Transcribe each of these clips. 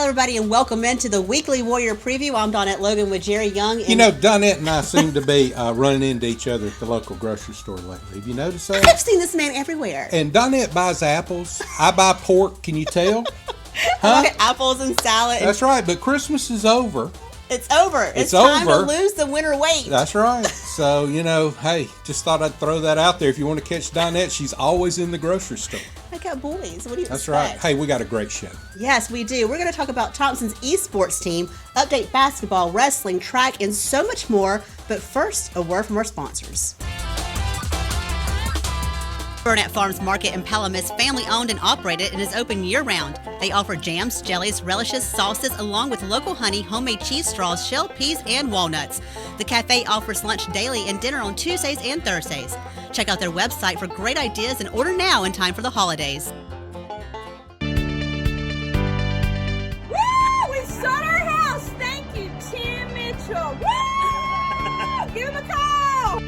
everybody, and welcome into the Weekly Warrior Preview. I'm Donette Logan with Jerry Young. You know, Donette and I seem to be running into each other at the local grocery store lately. Have you noticed that? I've seen this man everywhere. And Donette buys apples. I buy pork. Can you tell? Huh? Apples and salad. That's right, but Christmas is over. It's over. It's time to lose the winter weight. That's right. So, you know, hey, just thought I'd throw that out there. If you want to catch Donette, she's always in the grocery store. I got boys. What do you That's expect? right. Hey, we got a great show. Yes, we do. We're going to talk about Thompson's E-Sports team, update basketball, wrestling, track, and so much more. But first, a word from our sponsors. Burnett Farms Market in Pelham is family-owned and operated and is open year-round. They offer jams, jellies, relishes, sauces, along with local honey, homemade cheese straws, shelled peas, and walnuts. The cafe offers lunch daily and dinner on Tuesdays and Thursdays. Check out their website for great ideas and order now in time for the holidays. Woo! We sold our house! Thank you, Tim Mitchell! Woo! Give him a call!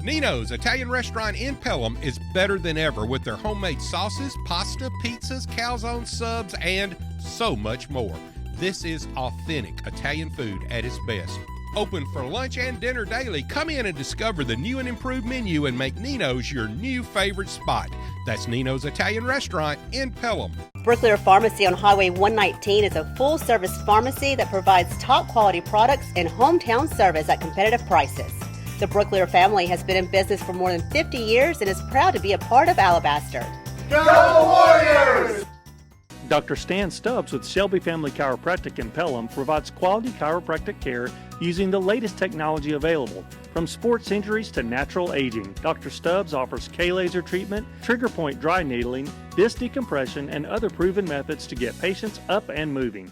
Nino's Italian restaurant in Pelham is better than ever with their homemade sauces, pasta, pizzas, calzone subs, and so much more. This is authentic Italian food at its best. Open for lunch and dinner daily. Come in and discover the new and improved menu and make Nino's your new favorite spot. That's Nino's Italian restaurant in Pelham. Blair Pharmacy on Highway 119 is a full-service pharmacy that provides top-quality products and hometown service at competitive prices. The Blair family has been in business for more than 50 years and is proud to be a part of Alabaster. Go Warriors! Dr. Stan Stubbs with Shelby Family Chiropractic in Pelham provides quality chiropractic care using the latest technology available. From sports injuries to natural aging, Dr. Stubbs offers K-laser treatment, trigger point dry needling, disc decompression, and other proven methods to get patients up and moving.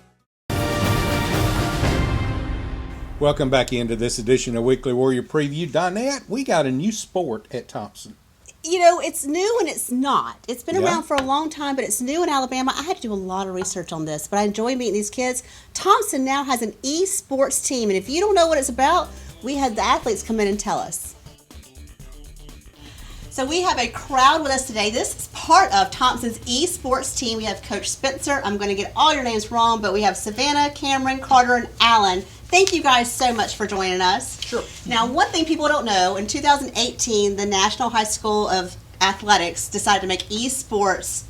Welcome back into this edition of Weekly Warrior Preview. Donette, we got a new sport at Thompson. You know, it's new and it's not. It's been around for a long time, but it's new in Alabama. I had to do a lot of research on this, but I enjoy meeting these kids. Thompson now has an e-sports team, and if you don't know what it's about, we had the athletes come in and tell us. So we have a crowd with us today. This is part of Thompson's e-sports team. We have Coach Spencer. I'm going to get all your names wrong, but we have Savannah, Cameron, Carter, and Alan. Thank you guys so much for joining us. Sure. Now, one thing people don't know, in 2018, the National High School of Athletics decided to make e-sports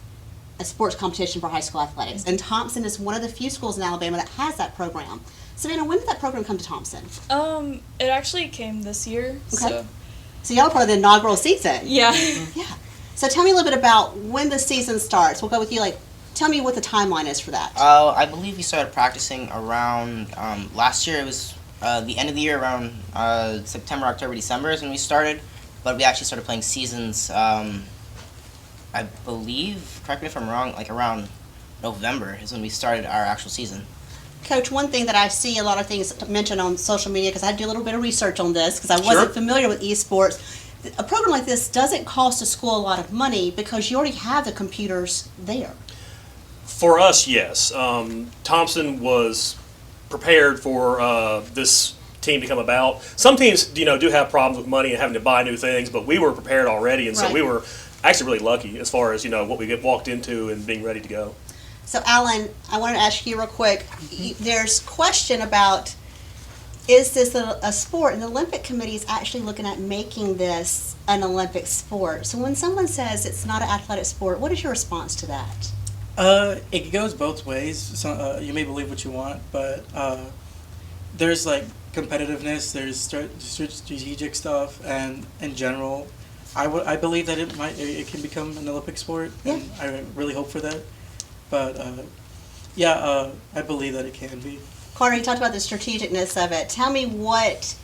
a sports competition for high school athletics. And Thompson is one of the few schools in Alabama that has that program. Savannah, when did that program come to Thompson? It actually came this year. Okay. So y'all are part of the inaugural season. Yeah. Yeah. So tell me a little bit about when the season starts. We'll go with you. Tell me what the timeline is for that. I believe we started practicing around last year. It was the end of the year, around September, October, December is when we started. But we actually started playing seasons, I believe, correct me if I'm wrong, around November is when we started our actual season. Coach, one thing that I see a lot of things mentioned on social media, because I do a little bit of research on this, because I wasn't familiar with esports. A program like this doesn't cost a school a lot of money because you already have the computers there. For us, yes. Thompson was prepared for this team to come about. Some teams, do have problems with money and having to buy new things, but we were prepared already, and so we were actually really lucky as far as what we walked into and being ready to go. So, Alan, I wanted to ask you real quick. There's question about, is this a sport? And the Olympic Committee is actually looking at making this an Olympic sport. So when someone says it's not an athletic sport, what is your response to that? It goes both ways. So, you may believe what you want, but there's competitiveness, there's strategic stuff, and in general, I believe that it can become an Olympic sport. Yeah. And I really hope for that. But I believe that it can be. Carter, you talked about the strategicness of it. Tell me what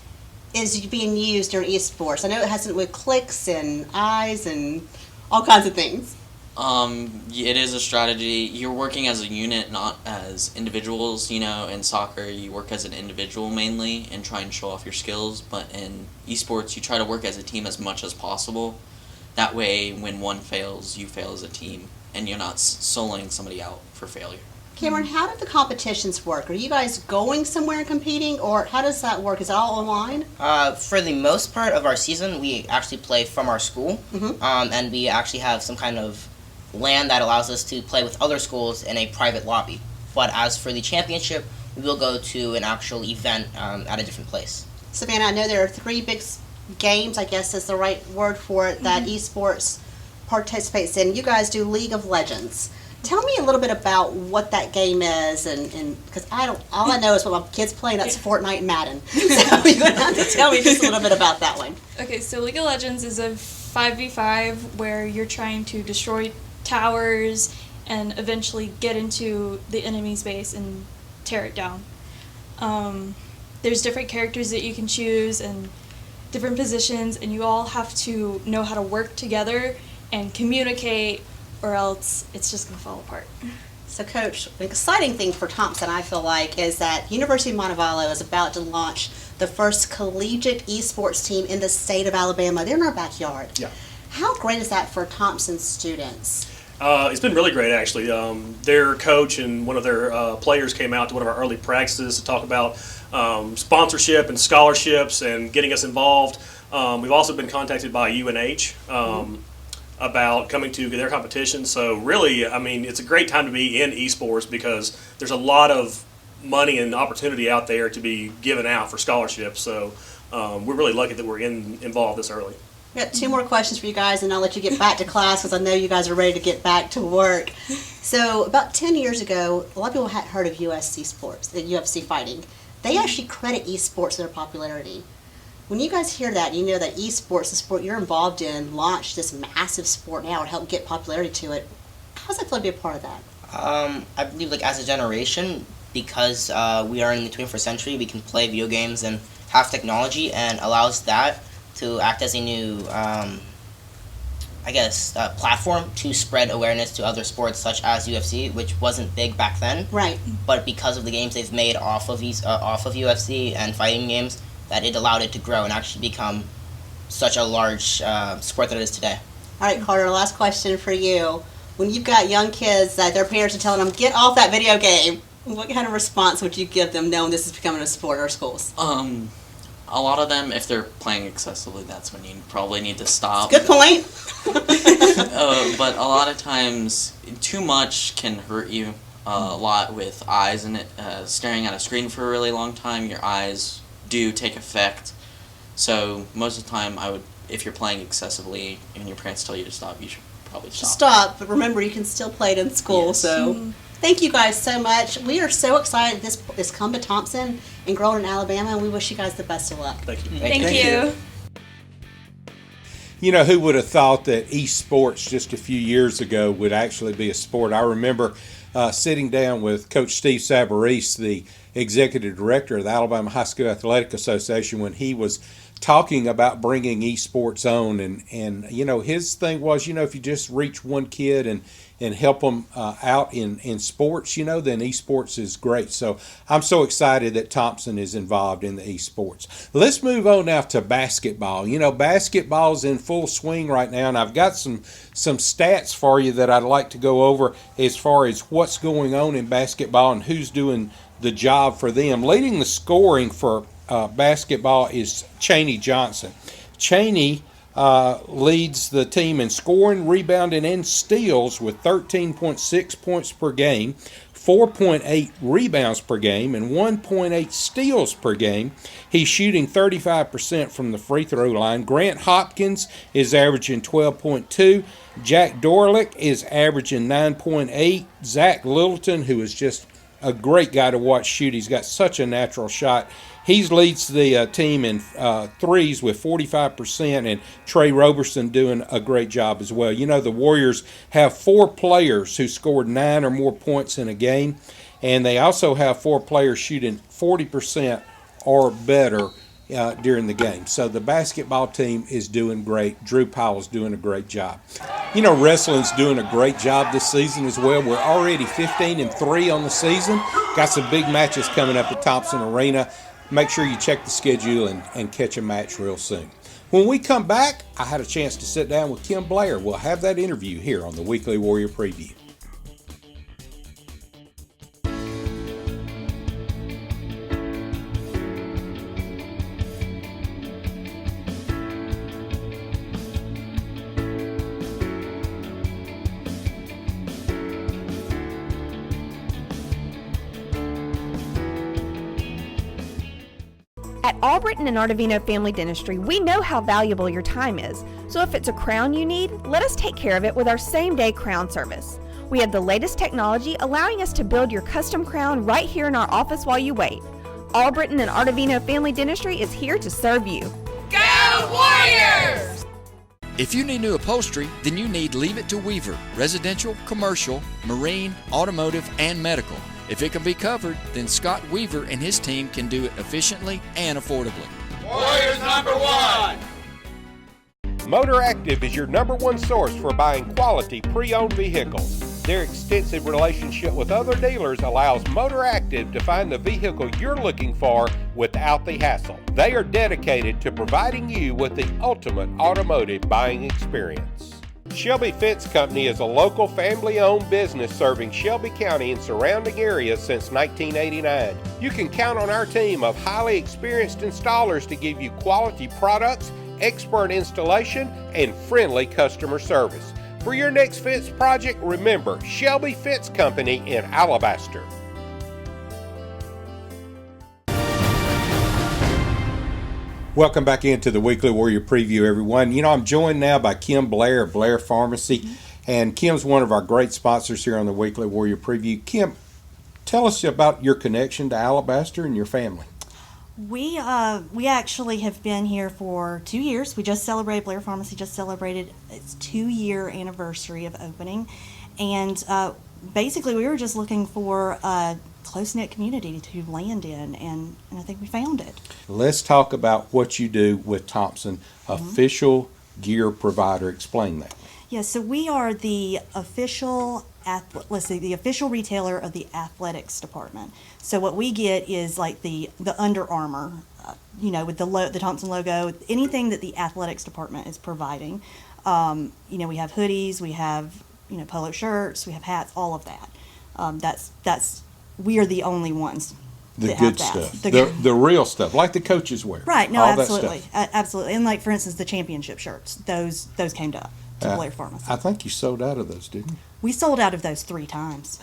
is being used during esports. I know it has to do with clicks and eyes and all kinds of things. It is a strategy. You're working as a unit, not as individuals. In soccer, you work as an individual mainly and try and show off your skills. But in esports, you try to work as a team as much as possible. That way, when one fails, you fail as a team, and you're not soloing somebody out for failure. Cameron, how do the competitions work? Are you guys going somewhere and competing, or how does that work? Is it all online? For the most part of our season, we actually play from our school, and we actually have some kind of LAN that allows us to play with other schools in a private lobby. But as for the championship, we will go to an actual event at a different place. Savannah, I know there are 3 big games, I guess is the right word for it, that esports participates in. You guys do League of Legends. Tell me a little bit about what that game is, and because all I know is what my kids play, and that's Fortnite and Madden. So you're going to have to tell me just a little bit about that one. Okay, so League of Legends is a 5v5 where you're trying to destroy towers and eventually get into the enemy's base and tear it down. There's different characters that you can choose and different positions, and you all have to know how to work together and communicate, or else it's just going to fall apart. So, Coach, an exciting thing for Thompson, I feel like, is that University of Montevallo is about to launch the first collegiate esports team in the state of Alabama. They're in our backyard. Yeah. How great is that for Thompson students? It's been really great, actually. Their coach and one of their players came out to one of our early practices to talk about sponsorship and scholarships and getting us involved. We've also been contacted by UNH about coming to their competition. So really, I mean, it's a great time to be in esports because there's a lot of money and opportunity out there to be given out for scholarships. So we're really lucky that we're involved this early. We've got 2 more questions for you guys, and I'll let you get back to class because I know you guys are ready to get back to work. So about 10 years ago, a lot of people hadn't heard of UFC sports, the UFC fighting. They actually credit esports their popularity. When you guys hear that, you know that esports, the sport you're involved in, launched this massive sport now and helped get popularity to it. How does it feel to be a part of that? I believe, like, as a generation, because we are in the 21st century, we can play video games and have technology, and allows that to act as a new, platform to spread awareness to other sports such as UFC, which wasn't big back then. Right. But because of the games they've made off of UFC and fighting games, that it allowed it to grow and actually become such a large sport that it is today. All right, Carter, last question for you. When you've got young kids that their parents are telling them, get off that video game, what kind of response would you give them knowing this is becoming a sport in our schools? A lot of them, if they're playing excessively, that's when you probably need to stop. Good point. But a lot of times, too much can hurt you a lot with eyes, and staring at a screen for a really long time, your eyes do take effect. So most of the time, if you're playing excessively and your parents tell you to stop, you should probably stop. Stop, but remember, you can still play it in school. Yes. So thank you guys so much. We are so excited this is come to Thompson and growing in Alabama, and we wish you guys the best of luck. Thank you. Thank you. You know, who would have thought that esports just a few years ago would actually be a sport? I remember sitting down with Coach Steve Savarese, the executive director of the Alabama High School Athletic Association, when he was talking about bringing esports on, and you know, his thing was, you know, if you just reach one kid and help them out in sports, you know, then esports is great. So I'm so excited that Thompson is involved in the esports. Let's move on now to basketball. You know, basketball's in full swing right now, and I've got some stats for you that I'd like to go over as far as what's going on in basketball and who's doing the job for them. Leading the scoring for basketball is Chaney Johnson. Chaney leads the team in scoring, rebounding, and steals with 13.6 points per game, 4.8 rebounds per game, and 1.8 steals per game. He's shooting 35% from the free throw line. Grant Hopkins is averaging 12.2. Jack Dorlick is averaging 9.8. Zach Littleton, who is just a great guy to watch shoot. He's got such a natural shot. He leads the team in threes with 45%, and Trey Roberson doing a great job as well. You know, the Warriors have 4 players who scored 9 or more points in a game, and they also have 4 players shooting 40% or better during the game. So the basketball team is doing great. Drew Powell's doing a great job. You know, wrestling's doing a great job this season as well. We're already 15-3 on the season. Got some big matches coming up at Thompson Arena. Make sure you check the schedule and catch a match real soon. When we come back, I had a chance to sit down with Kim Blair. We'll have that interview here on the Weekly Warrior Preview. At Albritton and Artavino Family Dentistry, we know how valuable your time is. So if it's a crown you need, let us take care of it with our same-day crown service. We have the latest technology allowing us to build your custom crown right here in our office while you wait. Albritton and Artavino Family Dentistry is here to serve you. Go Warriors! If you need new upholstery, then you need Leave It to Weaver. Residential, commercial, marine, automotive, and medical. If it can be covered, then Scott Weaver and his team can do it efficiently and affordably. Warriors #1! Motor Active is your #1 source for buying quality pre-owned vehicles. Their extensive relationship with other dealers allows Motor Active to find the vehicle you're looking for without the hassle. They are dedicated to providing you with the ultimate automotive buying experience. Shelby Fence Company is a local family-owned business serving Shelby County and surrounding areas since 1989. You can count on our team of highly experienced installers to give you quality products, expert installation, and friendly customer service. For your next fence project, remember Shelby Fence Company in Alabaster. Welcome back into the Weekly Warrior Preview, everyone. You know, I'm joined now by Kim Blair of Blair Pharmacy, and Kim's one of our great sponsors here on the Weekly Warrior Preview. Kim, tell us about your connection to Alabaster and your family. We actually have been here for 2 years. We just celebrated, Blair Pharmacy just celebrated its 2-year anniversary of opening, and basically we were just looking for a close-knit community to land in, and I think we found it. Let's talk about what you do with Thompson, official gear provider. Explain that. Yeah, so we are the official the official retailer of the athletics department. So what we get is like the Under Armour, with the Thompson logo, anything that the athletics department is providing. We have hoodies, we have polo shirts, we have hats, all of that. We are the only ones. The good stuff, the real stuff, like the coaches wear. Right. No, all absolutely, that stuff. absolutely. And like for instance, the championship shirts, those came to Blair Pharmacy. I think you sold out of those, didn't you? We sold out of those 3 times.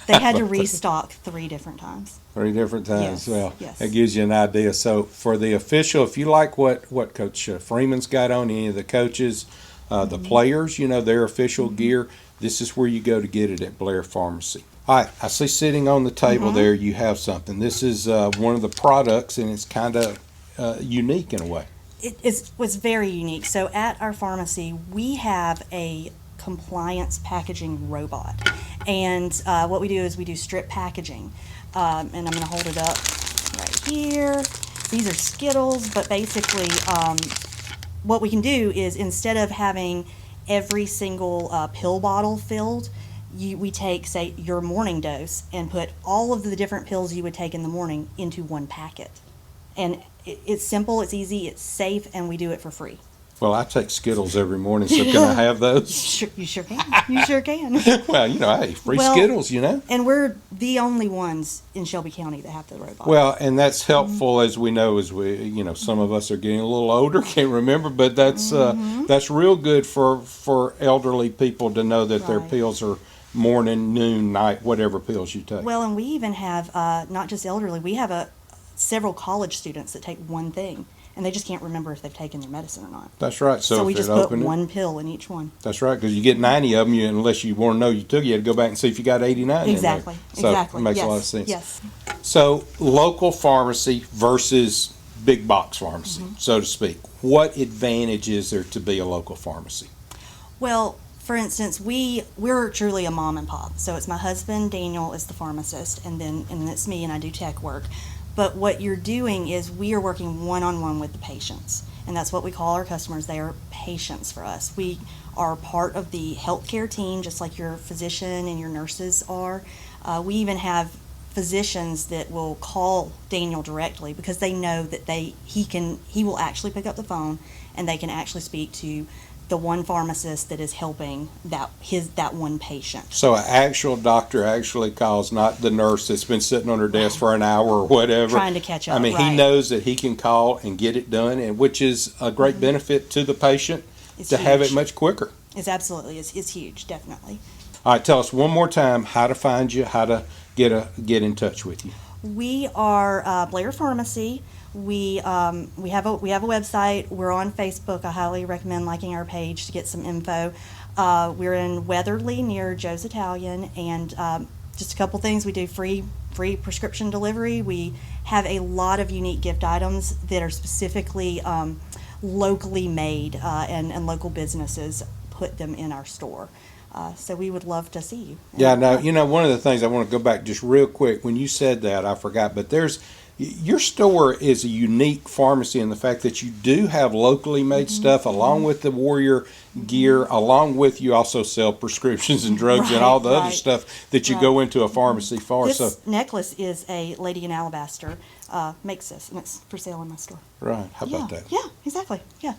They had to restock 3 different times. 3 different times. Yes, Well, yes. that gives you an idea. So for the official, if you like what Coach Freeman's got on, any of the coaches, the players, their official gear, this is where you go to get it at Blair Pharmacy. All right, I see sitting on the table there you have something. This is one of the products, and it's kind of unique in a way. It was very unique. So at our pharmacy, we have a compliance packaging robot. And what we do is we do strip packaging. And I'm going to hold it up right here. These are Skittles, but basically what we can do is instead of having every single pill bottle filled, we take, say, your morning dose and put all of the different pills you would take in the morning into one packet. And it's simple, it's easy, it's safe, and we do it for free. Well, I take Skittles every morning, so can I have those? You sure can. You sure can. Well, hey, free Skittles, And we're the only ones in Shelby County that have the robot. Well, and that's helpful as we know, some of us are getting a little older, can't remember, but that's real good for elderly people to know that their pills are morning, noon, night, whatever pills you take. Well, and we even have, not just elderly, we have several college students that take one thing. And they just can't remember if they've taken their medicine or not. That's right. So we just put one pill in each one. That's right, because you get 90 of them, unless you want to know you took it, you had to go back and see if you got 89 Exactly. in there. So exactly. it makes a lot of sense. Yes. So local pharmacy versus big box pharmacy, so to speak. What advantage is there to be a local pharmacy? Well, for instance, we're truly a mom and pop. So it's my husband, Daniel, is the pharmacist, and then it's me, and I do tech work. But what you're doing is we are working one-on-one with the patients, and that's what we call our customers. They are patients for us. We are part of the healthcare team, just like your physician and your nurses are. We even have physicians that will call Daniel directly because they know that he will actually pick up the phone, and they can actually speak to the one pharmacist that is helping that one patient. So an actual doctor actually calls, not the nurse that's been sitting on her desk for an hour or whatever. Trying to catch up. I mean, right. He knows that he can call and get it done, and which is a great benefit to the patient It's to huge. have it much quicker. It's absolutely, it's huge, definitely. All right, tell us one more time how to find you, how to get in touch with you. We are Blair Pharmacy. We have a website. We're on Facebook. I highly recommend liking our page to get some info. We're in Weatherly near Joe's Italian, and just a couple things. We do free prescription delivery. We have a lot of unique gift items that are specifically locally made, and local businesses put them in our store. So we would love to see you. Yeah, no, one of the things I want to go back just real quick. When you said that, I forgot, but your store is a unique pharmacy in the fact that you do have locally made stuff along with the Warrior gear, along with you also sell prescriptions and drugs and all the other stuff that you go into a pharmacy for. This necklace is a lady in alabaster makes this, and it's for sale in my store. Right, how about that? Yeah, exactly, yeah.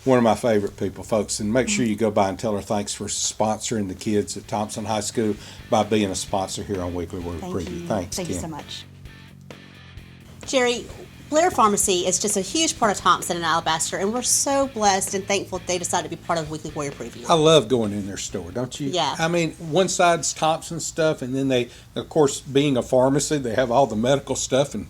One of my favorite people, folks, and make sure you go by and tell her thanks for sponsoring the kids at Thompson High School by being a sponsor here on Weekly Word Preview. Thanks, Thank Kim. you so much. Jerry, Blair Pharmacy is just a huge part of Thompson and Alabaster, and we're so blessed and thankful that they decided to be part of Weekly Warrior Preview. I love going in their store, don't you? Yeah. I mean, one side's Thompson stuff, and then they, of course, being a pharmacy, they have all the medical stuff, and,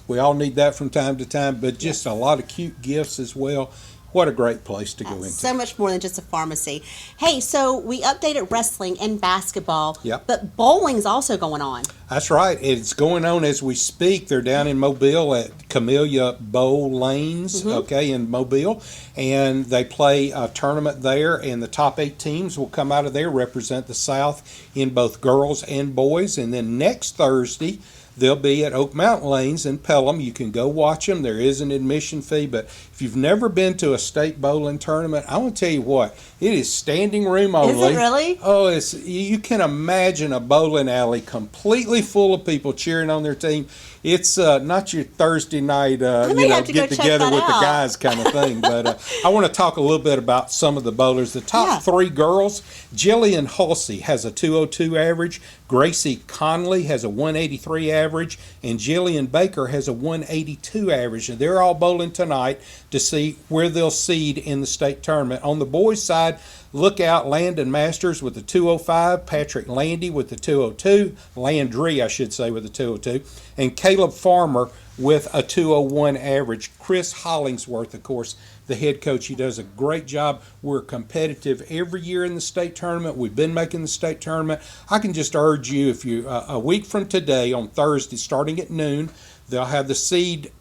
we all need that from time to time, but just a lot of cute gifts as well. What a great place to go into. So much more than just a pharmacy. Hey, so we updated wrestling and basketball, but bowling's also going on. That's right. It's going on as we speak. They're down in Mobile at Camellia Bowl Lanes, in Mobile, and they play a tournament there, and the top 8 teams will come out of there, represent the South in both girls and boys, and then next Thursday, they'll be at Oak Mountain Lanes in Pelham. You can go watch them. There is an admission fee, but if you've never been to a state bowling tournament, I want to tell you what, it is standing room only. Is it really? Oh, you can imagine a bowling alley completely full of people cheering on their team. It's not your Thursday night, get together with the guys kind of thing. But I want to talk a little bit about some of the bowlers. The top 3 girls, Jillian Halsey has a 202 average, Gracie Conley has a 183 average, and Jillian Baker has a 182 average. And they're all bowling tonight to see where they'll seed in the state tournament. On the boys' side, look out Landon Masters with the 205, Patrick Landry with the 202, Landry, I should say, with the 202, and Caleb Farmer with a 201 average. Chris Hollingsworth, of course, the head coach, he does a great job. We're competitive every year in the state tournament. We've been making the state tournament. I can just urge you, if you a week from today on Thursday, starting at noon, they'll have the seed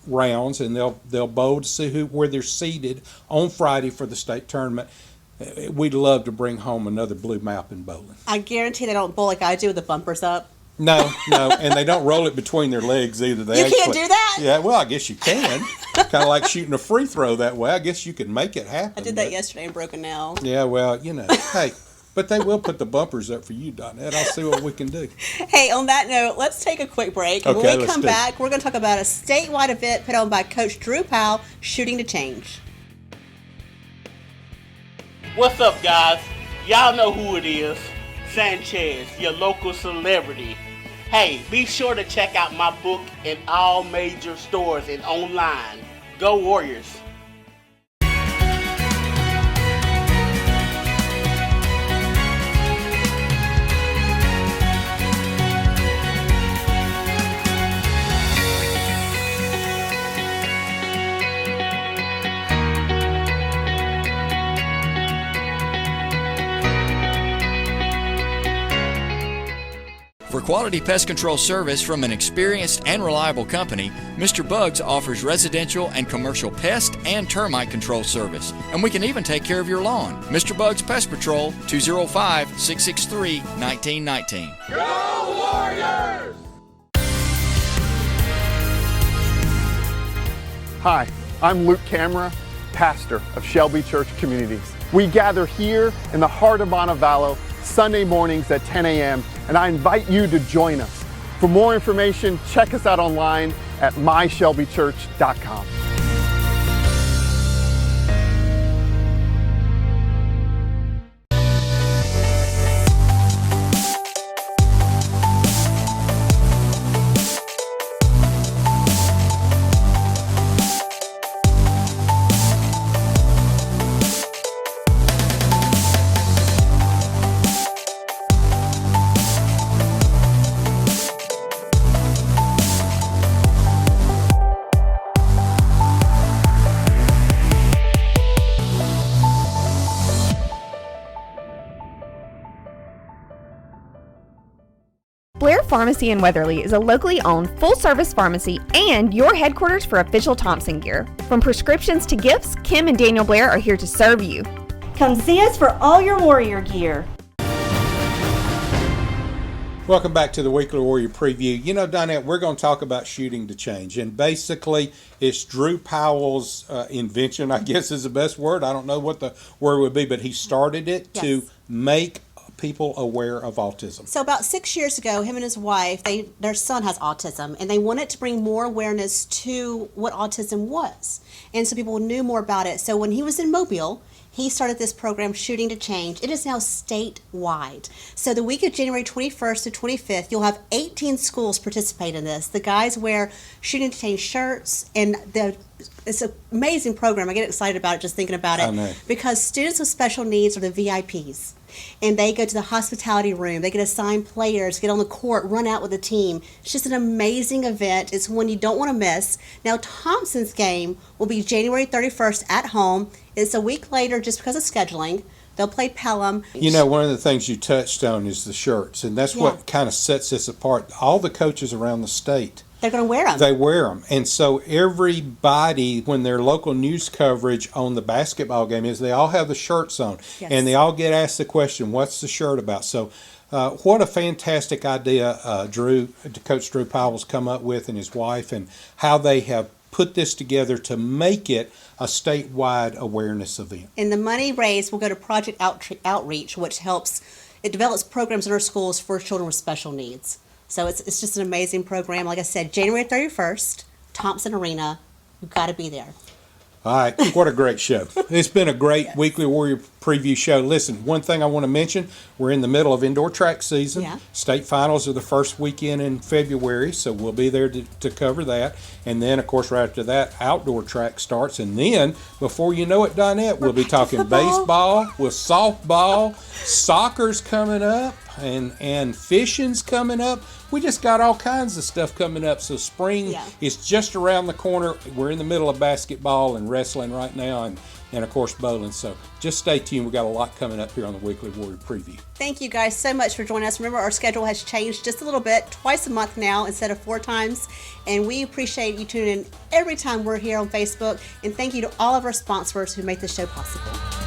rounds, and they'll bowl to see where they're seeded on Friday for the state tournament. We'd love to bring home another blue map in bowling. I guarantee they don't bowl like I do with the bumpers up. No, and they don't roll it between their legs either. You can't do that? Yeah, well, I guess you can. Kind of like shooting a free throw that way. I guess you could make it happen. I did that yesterday and broke a nail. Yeah, well, hey, but they will put the bumpers up for you, Donette. I'll see what we can do. Hey, on that note, let's take a quick break. Okay, when we come back, we're going to talk about a statewide event put on by Coach Drew Powell, Shooting to Change. What's up, guys? Y'all know who it is. Sanchez, your local celebrity. Hey, be sure to check out my book in all major stores and online. Go Warriors! For quality pest control service from an experienced and reliable company, Mr. Bugs offers residential and commercial pest and termite control service. And we can even take care of your lawn. Mr. Bugs Pest Patrol, 205-663-1919. Go Warriors! Hi, I'm Luke Camera, pastor of Shelby Church Communities. We gather here in the heart of Montevallo Sunday mornings at 10 a.m. and I invite you to join us. For more information, check us out online at myshelbychurch.com. Pharmacy in Weatherly is a locally owned, full-service pharmacy and your headquarters for official Thompson gear. From prescriptions to gifts, Kim and Daniel Blair are here to serve you. Come see us for all your Warrior gear. Welcome back to the Weekly Warrior Preview. You know, Donette, we're going to talk about shooting to change. And basically, it's Drew Powell's invention, I guess is the best word. I don't know what the word would be, but he started it to make people aware of autism. So about 6 years ago, him and his wife, their son has autism, and they wanted to bring more awareness to what autism was. And so people knew more about it. So when he was in Mobile, he started this program, Shooting to Change. It is now statewide. So the week of January 21st to 25th, you'll have 18 schools participate in this. The guys wear Shooting to Change shirts, and it's an amazing program. I get excited about it just thinking about it. I know. Because students with special needs are the VIPs. And they go to the hospitality room. They get assigned players, get on the court, run out with the team. It's just an amazing event. It's one you don't want to miss. Now, Thompson's game will be January 31st at home. It's a week later just because of scheduling. They'll play Pelham. You know, one of the things you touched on is the shirts, and that's what kind of sets this apart. All the coaches around the state, they're going to wear them. They wear them. And so everybody, when their local news coverage on the basketball game is, they all have the shirts on. Yes. And they all get asked the question, what's the shirt about? So what a fantastic idea Coach Drew Powell's come up with, and his wife, and how they have put this together to make it a statewide awareness event. And the money raised will go to Project Outreach, which it develops programs in our schools for children with special needs. So it's just an amazing program. Like I said, January 31st, Thompson Arena. You've got to be there. All right, what a great show. It's been a great Weekly Warrior Preview show. Listen, one thing I want to mention, we're in the middle of indoor track season. Yeah. State finals are the first weekend in February, so we'll be there to cover that. And then, of course, right after that, outdoor track starts. And then, before you know it, Donette, we'll be talking baseball with softball, soccer's coming up, and fishing's coming up. We just got all kinds of stuff coming up. So spring is just around the corner. We're in the middle of basketball and wrestling right now, and of course bowling. So just stay tuned. We've got a lot coming up here on the Weekly Warrior Preview. Thank you guys so much for joining us. Remember, our schedule has changed just a little bit, twice a month now instead of 4 times. And we appreciate you tuning in every time we're here on Facebook. And thank you to all of our sponsors who make this show possible.